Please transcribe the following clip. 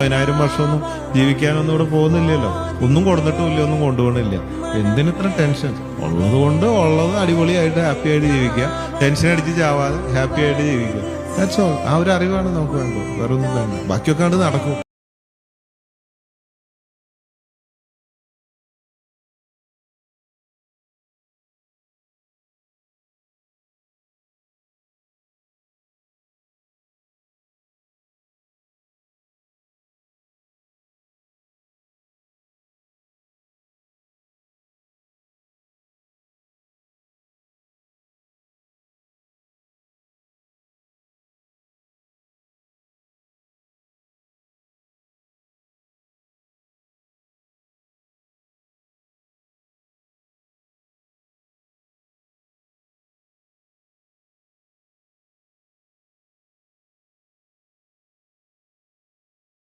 10,000 വർഷമൊന്നും ജീവിക്കാനൊന്നും ഇവിടെ പോകുന്നില്ലല്ലോ. ഒന്നും കൊടുത്തിട്ടുമില്ല, ഒന്നും കൊണ്ടുപോകണില്ല. എന്തിനിത്ര ടെൻഷൻ? ഉള്ളത് കൊണ്ട് ഉള്ളത് അടിപൊളിയായിട്ട് ഹാപ്പി ആയിട്ട് ജീവിക്കുക, ടെൻഷൻ അടിച്ച് ചാവാതെ ഹാപ്പി ആയിട്ട് ജീവിക്കുക. That's all. ആ ഒരു അറിവാണ് നമുക്ക് വേണ്ടത്, വേറെ ഒന്നും വേണ്ട. ബാക്കിയൊക്കെ കണ്ട് നടക്കും.